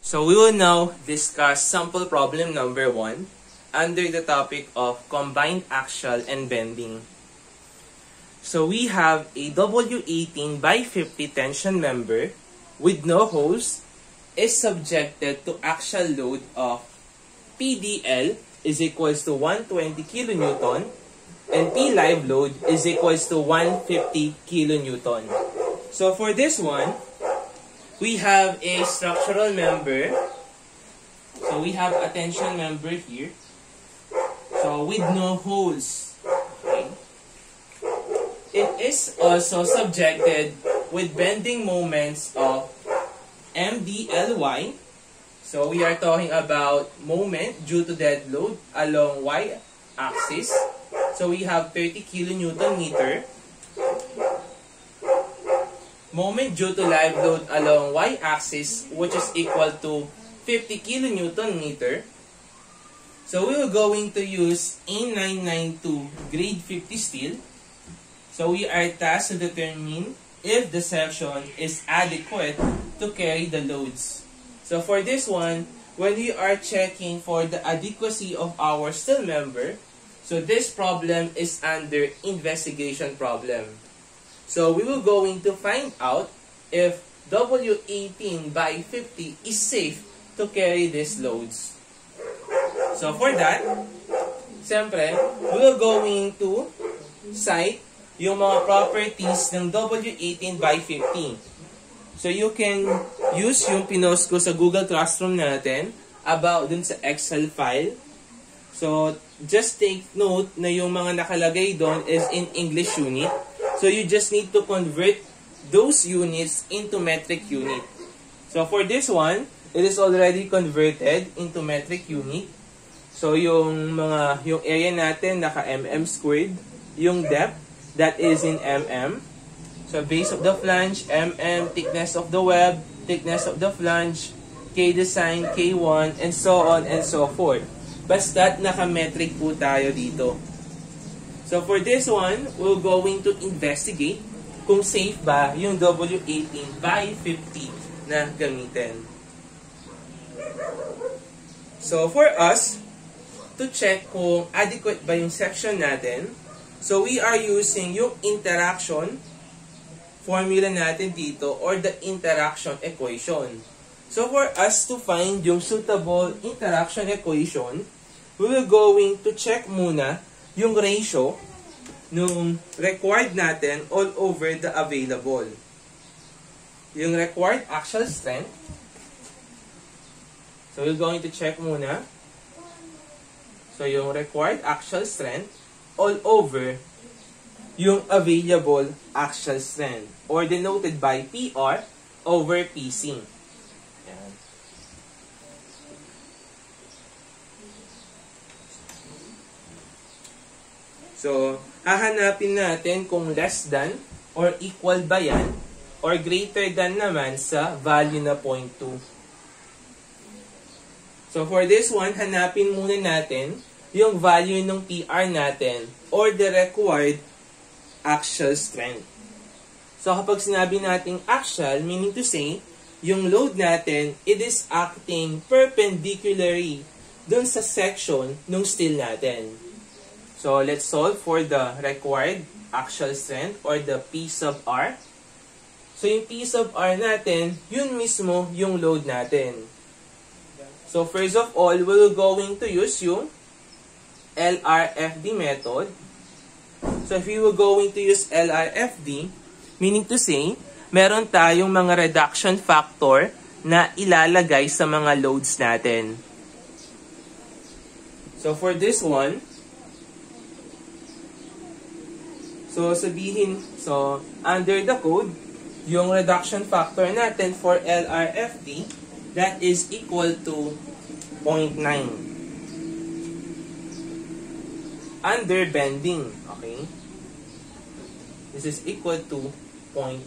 So we will now discuss sample problem number 1 under the topic of combined axial and bending. So we have a W18 by 50 tension member with no holes is subjected to axial load of PDL is equals to 120 kilonewton and P live load is equals to 150 kilonewton. So for this one, we have a structural member. So we have a tension member here. So with no holes. Okay. It is also subjected with bending moments of MDLY. So we are talking about moment due to dead load along y-axis. So we have 30 kilonewton meter. Moment due to live load along y-axis, which is equal to 50 kilonewton meter. So we will going to use A992 grade 50 steel. So we are tasked to determine if the section is adequate to carry the loads. So for this one, when we are checking for the adequacy of our steel member, so this problem is under investigation problem. So we will going to find out if W18 by 50 is safe to carry these loads. So for that, siyempre, we will going to cite yung mga properties ng W18 by 50. So you can use yung pinost ko sa Google Classroom natin about dun sa Excel file. So just take note na yung mga nakalagay doon is in English unit. So you just need to convert those units into metric unit. So for this one, it is already converted into metric unit. So yung area natin naka mm squared, yung depth that is in mm. So base of the flange, mm, thickness of the web, thickness of the flange, K design, K1, and so on and so forth. Basta't naka-metric po tayo dito. So for this one, we're going to investigate kung safe ba yung W18 by 50 na gamitin. So for us, to check kung adequate ba yung section natin, so we are using yung interaction formula natin dito or the interaction equation. So for us to find yung suitable interaction equation, we will going to check muna yung ratio nung required natin all over the available. Yung required axial strength. So we're going to check muna. So yung required axial strength all over yung available axial strength or denoted by PR over PC. Ayan. So, hahanapin natin kung less than or equal ba yan or greater than naman sa value na 0.2. So, for this one, hanapin muna natin yung value ng PR natin or the required axial strength. So, kapag sinabi nating axial, meaning to say, yung load natin, it is acting perpendicularly dun sa section ng steel natin. So, let's solve for the required axial strength or the P sub R. So, yung P sub R natin, yun mismo yung load natin. So, first of all, we're going to use yung Lrfd method. So, if we were going to use Lrfd, meaning to say, meron tayong mga reduction factor na ilalagay sa mga loads natin. So, for this one, so under the code, yung reduction factor natin for Lrfd, that is equal to 0.9. Under bending, okay? This is equal to 0.9.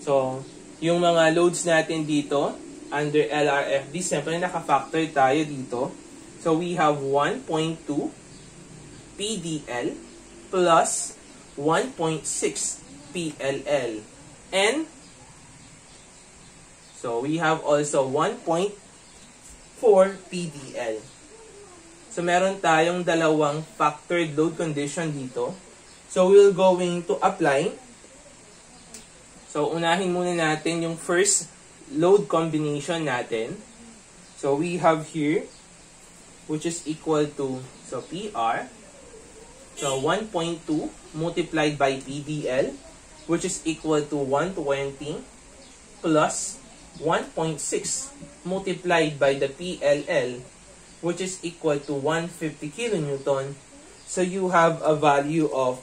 So, yung mga loads natin dito, under Lrfd, siyempre naka-factor tayo dito. So, we have 1.2 PDL plus 1.6 PLL. And So we have also 1.4 PDL. So meron tayong dalawang factored load condition dito. So we're going to apply. So unahin muna natin yung first load combination natin. So we have here, which is equal to, so PR, so 1.2 multiplied by PDL, which is equal to 120 plus 1.6 multiplied by the PLL, which is equal to 150 kilonewton. So you have a value of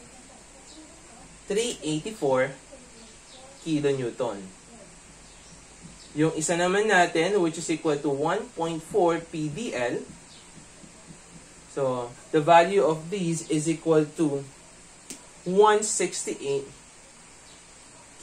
384 kilonewton. Yung isa naman natin, which is equal to 1.4 PDL. So the value of these is equal to 168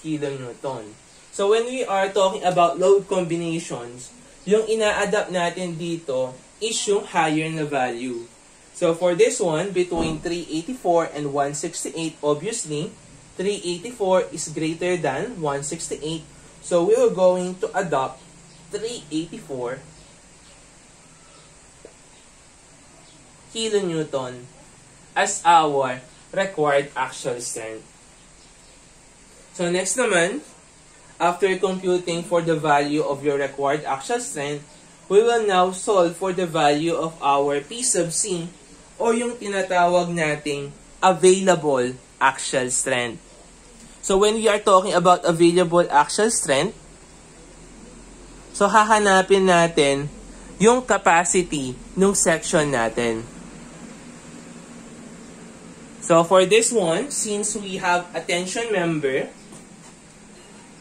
kilonewton. So when we are talking about load combinations, yung ina-adapt natin dito is yung higher na value. So for this one, between 384 and 168, obviously, 384 is greater than 168. So we are going to adopt 384 kilonewton as our required axial strength. So next naman, after computing for the value of your required axial strength, we will now solve for the value of our P sub C o yung tinatawag nating available axial strength. So when we are talking about available axial strength, so hahanapin natin yung capacity ng section natin. So for this one, since we have a tension member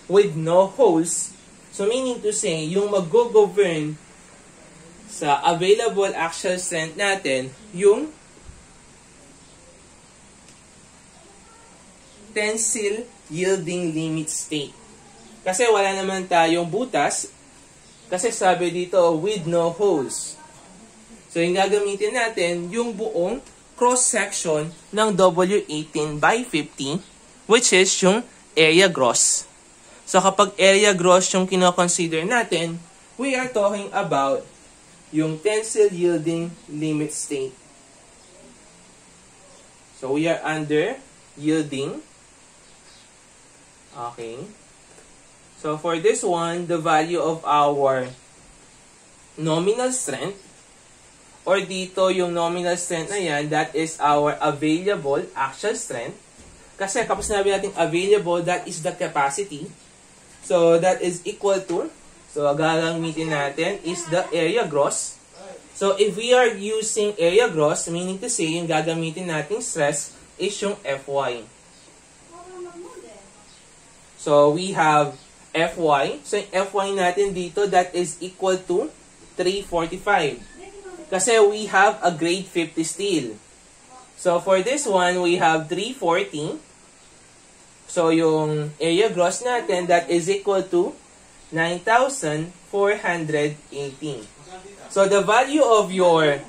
with no holes, so meaning to say, yung mag-govern sa available axial strength natin, yung tensile yielding limit state. Kasi wala naman tayong butas, kasi sabi dito, with no holes. So yung gagamitin natin, yung buong cross-section ng W18 by 50, which is yung area gross. So kapag area gross yung kino-consider natin, we are talking about yung tensile yielding limit state. So we are under yielding. Okay. So for this one, the value of our nominal strength, or dito yung nominal strength na yan, that is our available axial strength. Kasi kapag sinabi natin available, that is the capacity. So that is equal to, so gagamitin natin is the area gross. So if we are using area gross, meaning to say yung gagamitin nating stress is yung Fy. So we have Fy. So yung Fy natin dito, that is equal to 345. Kasi we have a grade 50 steel. So for this one, we have 340. So yung area gross natin, that is equal to 9,418. So the value of your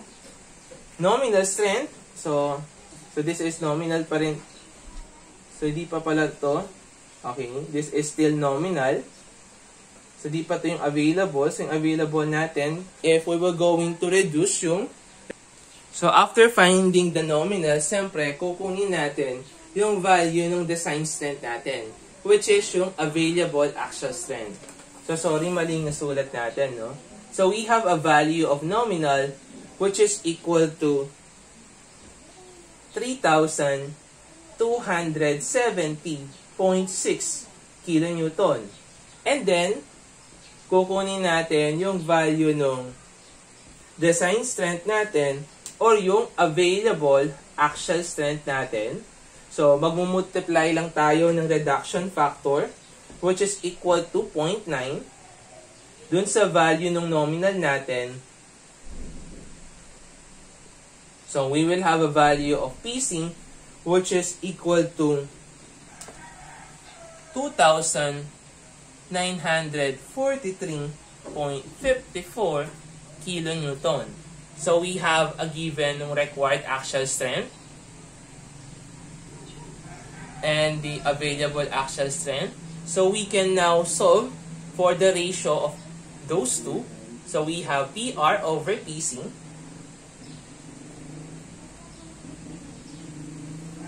nominal strength, so this is nominal pa rin. So di pa pala to. Okay, this is still nominal. So di pa to yung available. So yung available natin, if we were going to reduce yung, so after finding the nominal, siyempre kukunin natin yung value ng design strength natin, which is yung available axial strength. So sorry, maling nasulat natin, no? So we have a value of nominal which is equal to 3,270.6 kilonewton. And then, kukunin natin yung value ng design strength natin or yung available axial strength natin. So, magmumultiply lang tayo ng reduction factor which is equal to 0.9 dun sa value ng nominal natin. So, we will have a value of PC which is equal to 2,943.54 kilonewton. So, we have a given ng required axial strength and the available axial strength. So, we can now solve for the ratio of those two. So we have PR over PC.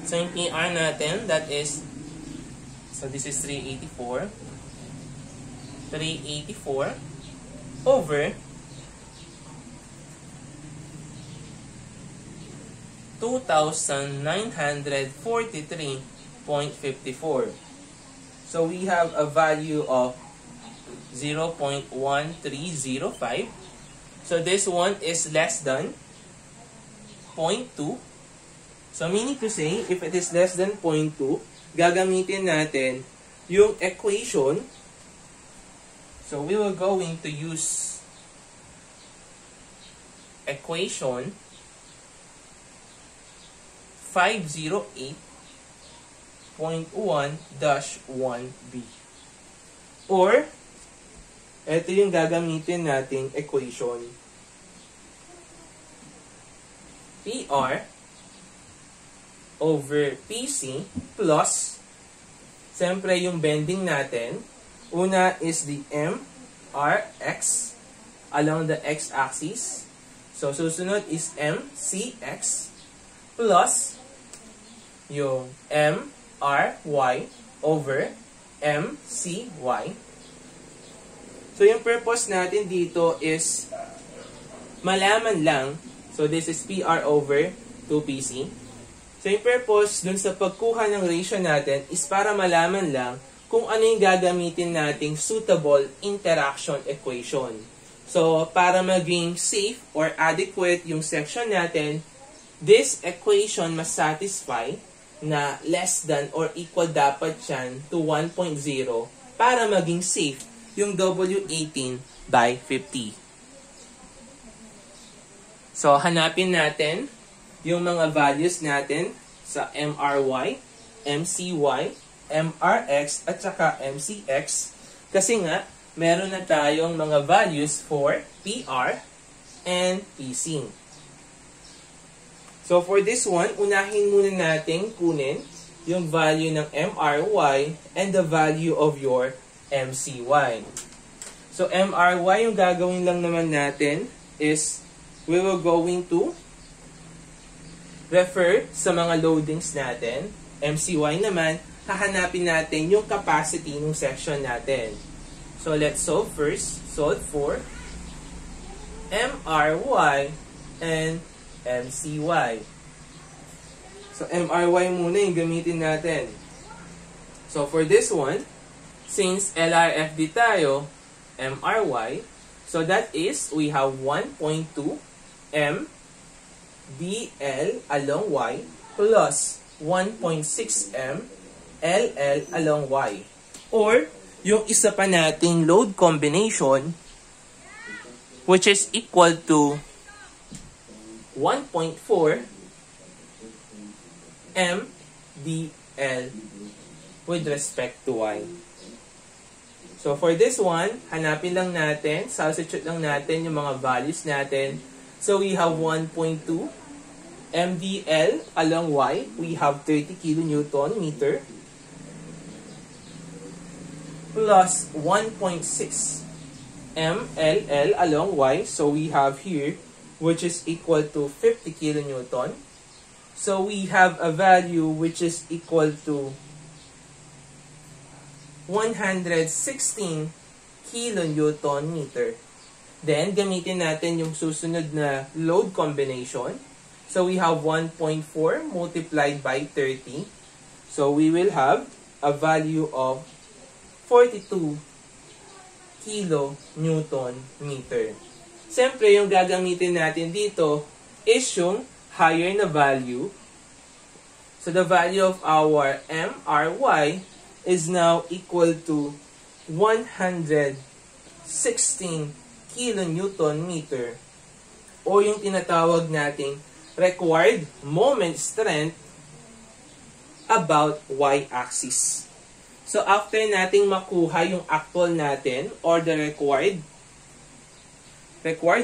So yung PR natin, that is, so this is 384. 384 over 2,943.54. So we have a value of 0.1305. So this one is less than 0.2. So meaning to say, if it is less than 0.2, gagamitin natin yung equation. So we will going to use equation 508.1-1b. Or, ito yung gagamitin nating equation. PR over PC plus, siyempre yung bending natin, una is the MRX along the x-axis. So, susunod is MCX plus yung MRY over MCY. So, yung purpose natin dito is malaman lang. So, this is PR over 2PC. So, yung purpose dun sa pagkuha ng ratio natin is para malaman lang kung ano yung gagamitin nating suitable interaction equation. So, para maging safe or adequate yung section natin, this equation must satisfy na less than or equal dapat yan to 1.0 para maging safe yung W18/50. So, hanapin natin yung mga values natin sa MRY, MCY, MRX, at saka MCX. Kasi nga, meron na tayong mga values for PR and PC. So, for this one, unahin muna natin kunin yung value ng MRY and the value of your MCY. So, MRY, yung gagawin lang naman natin is we will going to refer sa mga loadings natin. MCY naman, hahanapin natin yung capacity ng section natin. So, let's solve first. Solve for MRY and MCY. So, MRY muna yung gamitin natin. So, for this one, since Lrfd tayo, MRY, so that is, we have 1.2 M DL along Y plus 1.6 M LL along Y. Or, yung isa pa nating load combination, which is equal to 1.4 MDL with respect to Y. So, for this one, hanapin lang natin, substitute lang natin yung mga values natin. So, we have 1.2 MDL along Y. We have 30 kilonewton meter plus 1.6 MLL along Y. So, we have here, which is equal to 50 kilonewton. So, we have a value which is equal to 116 kilonewton meter. Then, gamitin natin yung susunod na load combination. So, we have 1.4 multiplied by 30. So, we will have a value of 42 kilonewton meter. Siyempre, yung gagamitin natin dito is yung higher na value. So, the value of our MRY is now equal to 116 kilonewton meter o yung tinatawag nating required moment strength about y-axis. So, after nating makuha yung actual natin or the required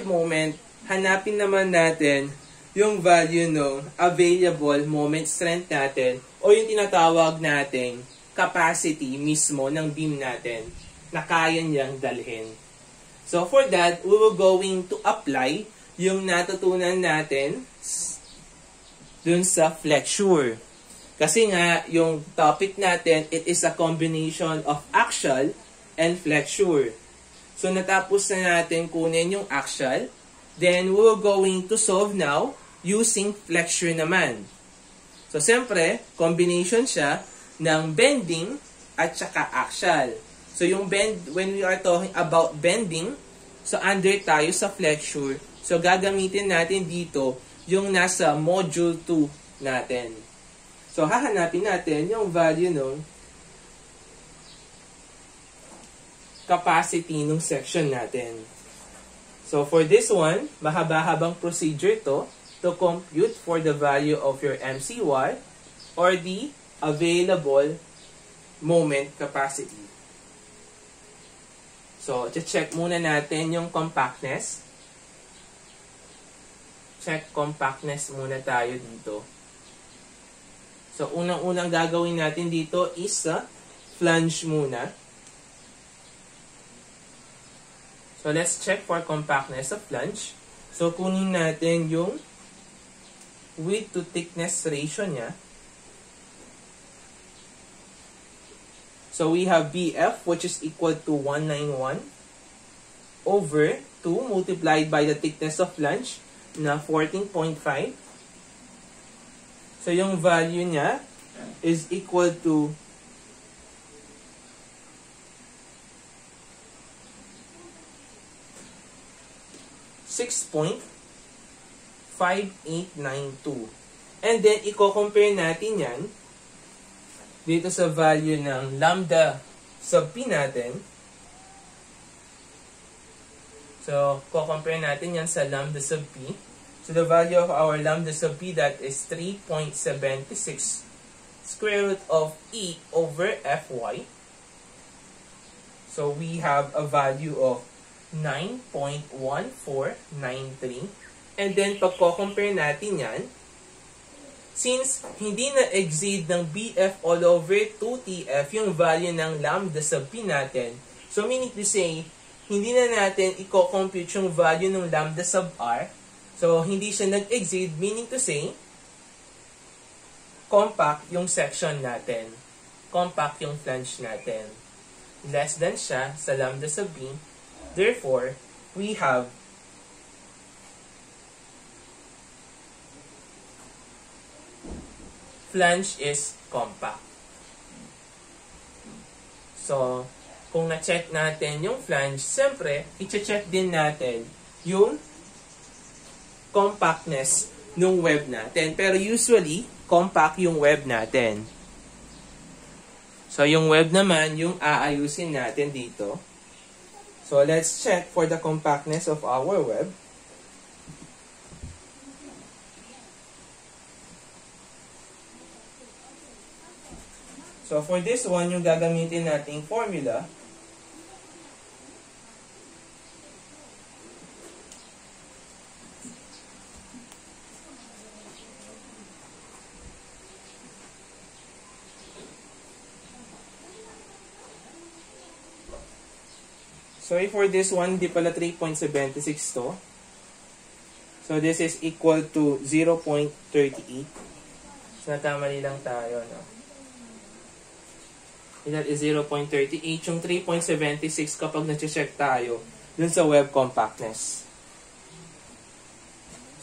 moment, hanapin naman natin yung value ng available moment strength natin o yung tinatawag nating capacity mismo ng beam natin. na kaya niyang dalhin. So for that, we will going to apply yung natutunan natin dun sa flexure. Kasi nga, yung topic natin, it is a combination of axial and flexure. So natapos na natin kunin yung axial, then we will going to solve now using flexure naman. So siyempre, combination siya ng bending at saka axial. So yung bend, when we are talking about bending, so under tayo sa flexure, so gagamitin natin dito yung nasa module 2 natin. So hahanapin natin yung value ng capacity ng section natin. So for this one, mahaba-habang procedure to compute for the value of your MCY or the available moment capacity. So, check muna natin yung compactness. Check compactness muna tayo dito. So, unang-unang gagawin natin dito is flange muna. So, let's check for compactness of flange. So, kunin natin yung width to thickness ratio niya. So, we have BF, which is equal to 191 over 2 multiplied by the thickness of flange na 14.5. So, yung value niya is equal to 6.5892. And then, i-compare natin yan dito sa value ng lambda sub p natin. So, compare natin yan sa lambda sub p. So, the value of our lambda sub p, that is 3.76 square root of e over fy. So, we have a value of 9.1493. And then, pag-compare natin yan, since hindi na-exceed ng BF all over 2TF yung value ng lambda sub p natin, so meaning to say, hindi na natin i-compute yung value ng lambda sub r. So, hindi siya nag-exceed, meaning to say, compact yung section natin. Compact yung flange natin. Less than siya sa lambda sub b. Therefore, we have flange is compact. So, kung na-check natin yung flange, siyempre, i-check din natin yung compactness ng web natin. Pero usually, compact yung web natin. So, yung web naman, yung aayusin natin dito. So, let's check for the compactness of our web. So, for this one, yung gagamitin nating formula, so, for this one, di pala 3.76 to. So, this is equal to 0.38. So, nakamali lang tayo, no? That is 0.38. Yung 3.76 kapag na-check tayo dun sa web compactness.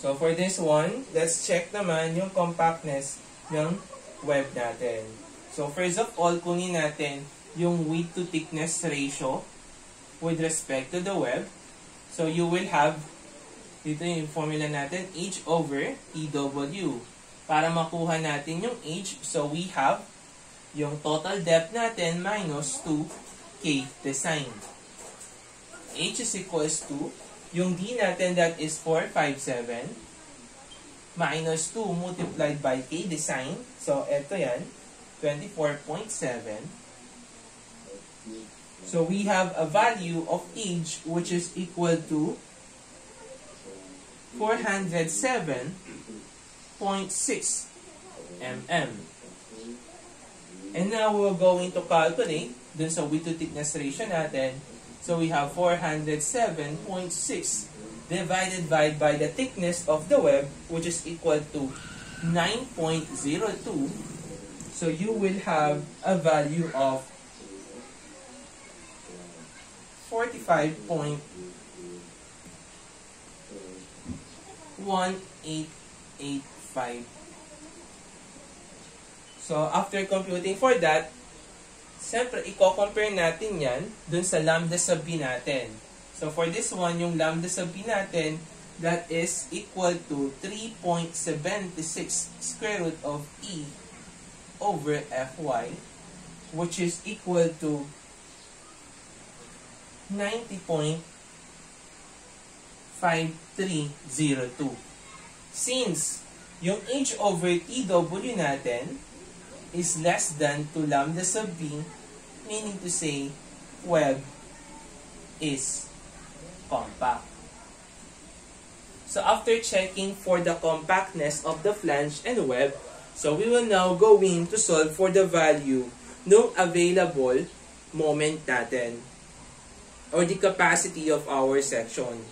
So, for this one, let's check naman yung compactness ng web natin. So, first of all, kunin natin yung width to thickness ratio with respect to the web. So, you will have, dito yung formula natin, H over TW. Para makuha natin yung H, so we have yung total depth natin minus 2K design. H is equals to, yung D natin, that is 457, minus 2 multiplied by K design. So, eto yan, 24.7. So, we have a value of H which is equal to 407.6 mm. And now, we're going to calculate dun sa width to thickness ratio natin. So we have 407.6 divided by the thickness of the web, which is equal to 9.02. So you will have a value of 45.1885. So, after computing for that, siyempre, i-compare natin yan dun sa lambda sub b natin. So, for this one, yung lambda sub b natin, that is equal to 3.76 square root of e over fy, which is equal to 90.5302. Since yung h over tw natin is less than 2 lambda sub b, meaning to say, web is compact. So after checking for the compactness of the flange and web, so we will now go in to solve for the value ng available moment natin, or the capacity of our section.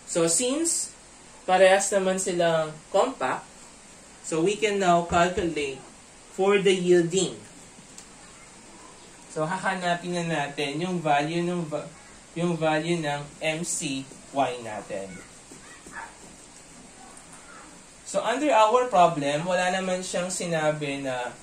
So since parehas naman silang compact, so we can now calculate for the yielding. So hahanapin na natin yung value ng MCY natin. So under our problem, wala naman siyang sinabi na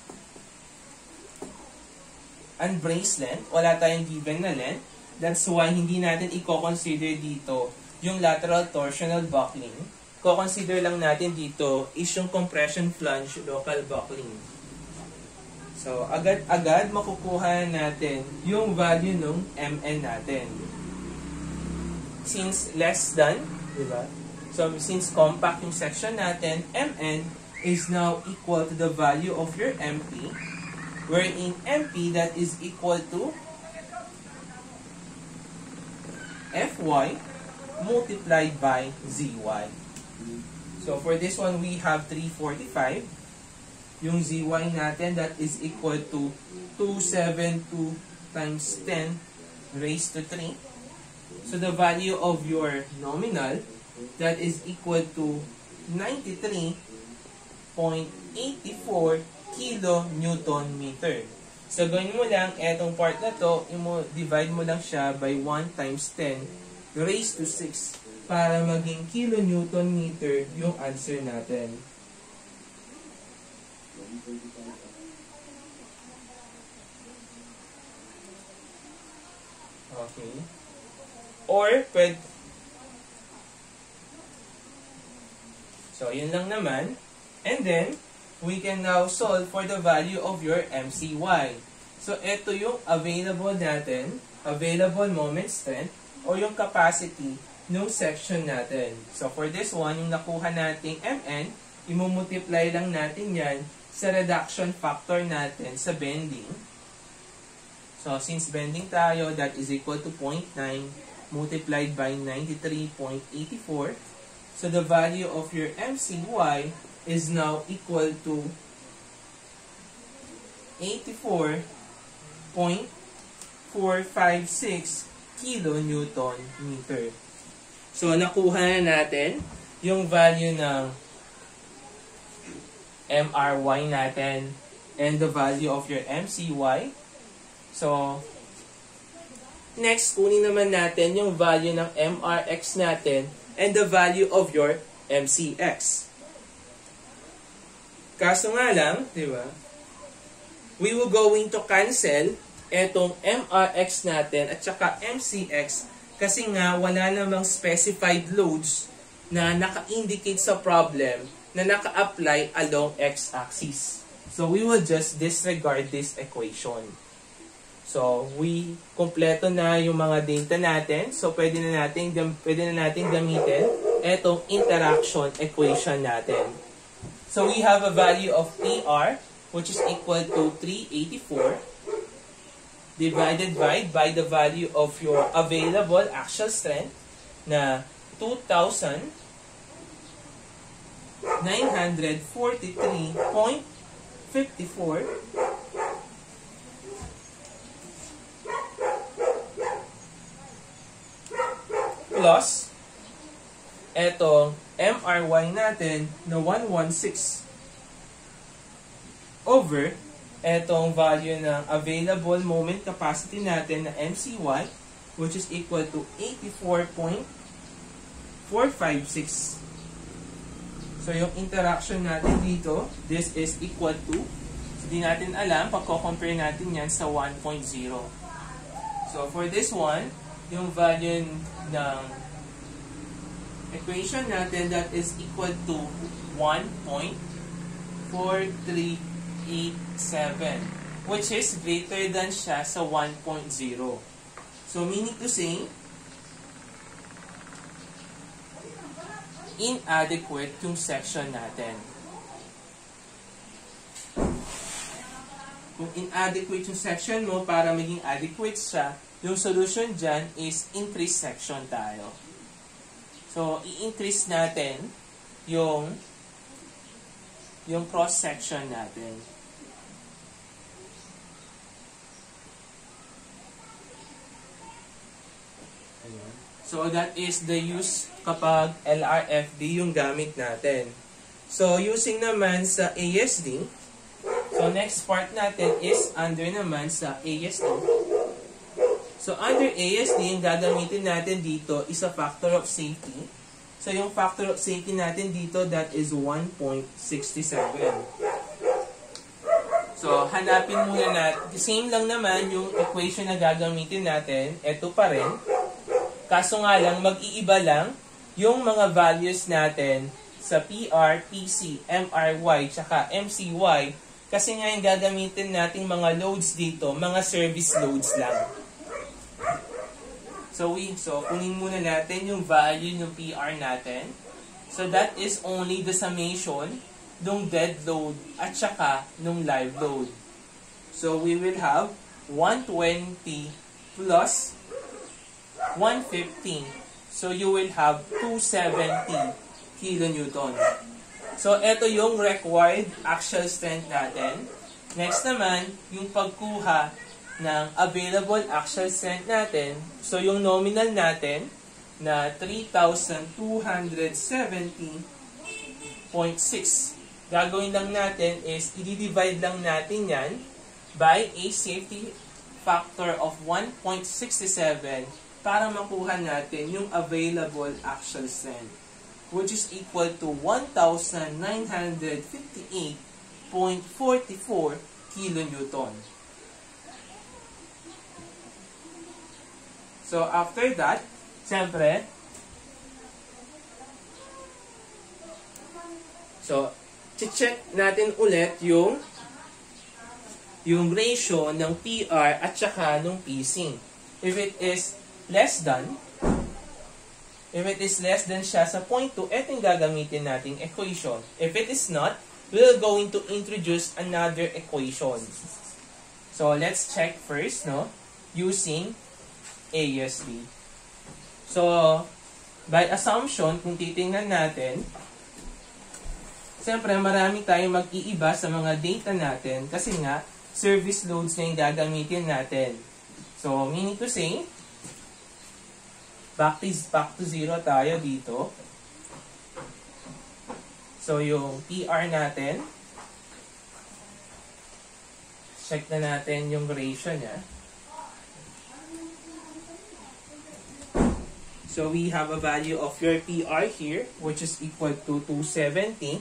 unbraced length, wala tayong given na length. That's why hindi natin i-consider dito yung lateral torsional buckling. Consider lang natin dito is yung compression flange local buckling. So, agad-agad makukuha natin yung value ng MN natin. Since less than, di ba? So, since compact yung section natin, MN is now equal to the value of your MP, wherein MP that is equal to Fy multiplied by Zy. So, for this one, we have 345. Yung Zy natin, that is equal to 272 times 10 raised to 3. So, the value of your nominal, that is equal to 93.84 kilonewton meter. So, gawin mo lang, etong part na to, divide mo lang siya by 1 times 10 raised to 6 para maging kilonewton meter yung answer natin. Okay. Or, so, yun lang naman. And then, we can now solve for the value of your MCY. So, ito yung available natin, available moment strength, o yung capacity ng section natin. So, for this one, yung nakuha nating MN, imumultiply lang natin yan sa reduction factor natin sa bending. So, since bending tayo, that is equal to 0.9 multiplied by 93.84. So, the value of your MCY is now equal to 84.456 kilonewton meter. So, nakuha na natin yung value ng MRY natin and the value of your MCY. So, next, kunin naman natin yung value ng MRX natin and the value of your MCX. Kaso nga lang, di ba? We will going to cancel etong MRX natin at saka MCX kasi nga wala namang specified loads na naka-indicate sa problem na naka-apply along x-axis. So, we will just disregard this equation. So, kompleto na yung mga data natin. So, pwede na natin gamitin etong interaction equation natin. So, we have a value of PR, which is equal to 384, divided by the value of your available axial strength na 2,943.54 plus etong MRY natin na 116 over etong value ng available moment capacity natin na MCY, which is equal to 84.456. So yung interaction natin dito, this is equal to, so di natin alam, pagko-compare natin yan sa 1.0. So for this one, yung value ng equation natin, that is equal to 1.4387, which is greater than siya sa 1.0. So meaning to say, inadequate yung section natin. Kung inadequate yung section mo, para maging adequate siya, yung solution dyan is increase section tayo. So, i-increase natin yung cross-section natin. So, that is the use kapag LRFD yung gamit natin. So, using naman sa ASD, so next part natin is under naman sa ASD. So, under ASD, yung gagamitin natin dito is a factor of safety. So, yung factor of safety natin dito, that is 1.67. So, hanapin muna natin. Same lang naman yung equation na gagamitin natin. Ito pa rin. Kaso nga lang, mag-iiba lang yung mga values natin sa PR, PC, MRY, tsaka MCY. Kasi nga yung gagamitin nating mga loads dito, mga service loads lang. So kunin muna natin yung value ng PR natin. So, that is only the summation ng dead load at saka ng live load. So, we will have 120 plus 115. So, you will have 270 kilonewton. So, ito yung required axial strength natin. Next naman, yung pagkuha ng available axial strength natin. So, yung nominal natin na 3,270.6. Gagawin lang natin is i-divide lang natin yan by a safety factor of 1.67 para makuha natin yung available axial strength, which is equal to 1,958.44 kilonewton. So, after that, siyempre, so, check natin ulit yung ratio ng PR at saka ng PC. If it is less than siya sa 0.2, ito yung gagamitin nating equation. If it is not, we're going to introduce another equation. So, let's check first, no, using ASD. So, by assumption, kung titingnan natin, siyempre marami tayong mag-iiba sa mga data natin kasi nga, service loads na yung gagamitin natin. So, meaning to say, back to zero tayo dito. So, yung PR natin, check na natin yung ratio niya. So, we have a value of your PR here, which is equal to 270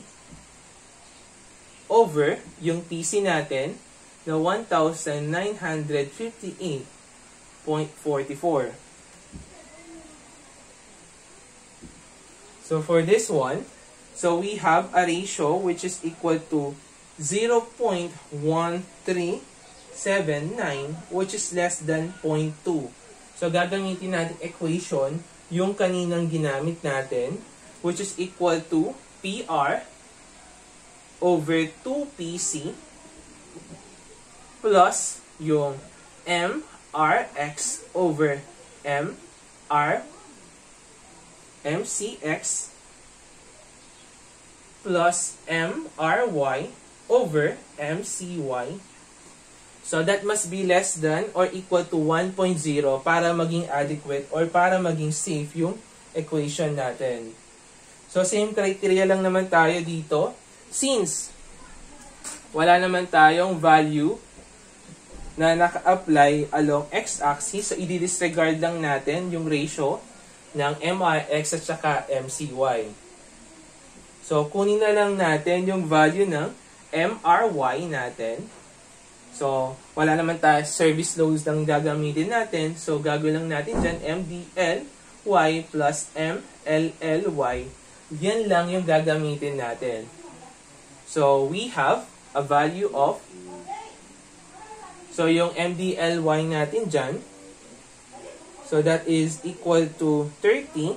over yung PC natin na 1,958.44. So, for this one, so we have a ratio which is equal to 0.1379, which is less than 0.2. So, gagamitin natin equation yung kaninang ginamit natin, which is equal to PR over 2PC plus yung MRX over MCX plus MRY over MCY. So, that must be less than or equal to 1.0 para maging adequate or para maging safe yung equation natin. So, same criteria lang naman tayo dito. Since wala naman tayong value na naka-apply along x-axis, so i-disregard lang natin yung ratio ng MRX at saka MCY. So, kunin na lang natin yung value ng MRY natin. So, wala naman tayo service loads lang gagamitin natin. So, gagawin lang natin dyan MDLY plus MLLY. Yan lang yung gagamitin natin. So, we have a value of, so yung MDLY natin dyan, so that is equal to 30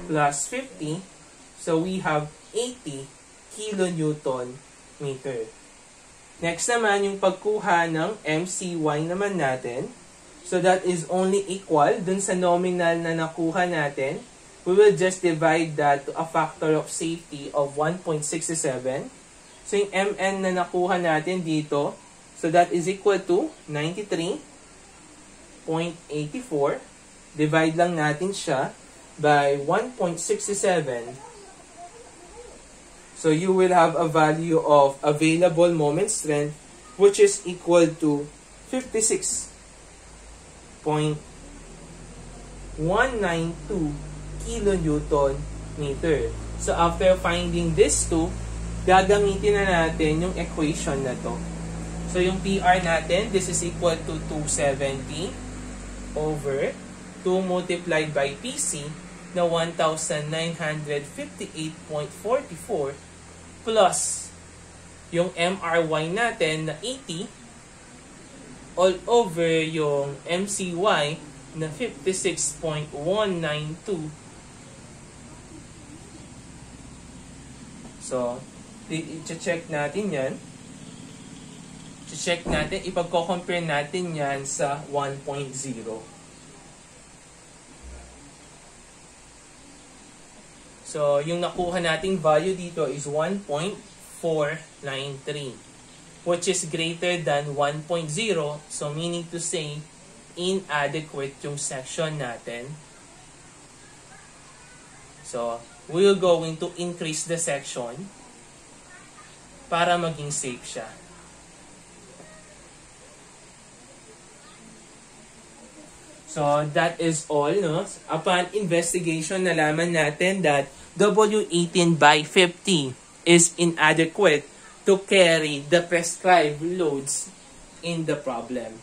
plus 50. So, we have 80 kilonewton meter. Next naman, yung pagkuha ng MCY naman natin. So, that is only equal dun sa nominal na nakuha natin. We will just divide that to a factor of safety of 1.67. So, yung MN na nakuha natin dito, so that is equal to 93.84. Divide lang natin siya by 1.67. So, you will have a value of available moment strength which is equal to 56.192 kilonewton meter. So, after finding this two, gagamitin na natin yung equation na to. So, yung PR natin, this is equal to 270 over 2 multiplied by PC na 1,958.44 plus yung MRY natin na 80 all over yung MCY na 56.192. So, i-check natin yan. I-check natin, ipagko-compare natin yan sa 1.0. So, yung nakuha nating value dito is 1.493, which is greater than 1.0. So, meaning to say, inadequate yung section natin. So, we're going to increase the section para maging safe siya. So, that is all, no? Upon investigation, nalaman natin that W18 by 50 is inadequate to carry the prescribed loads in the problem.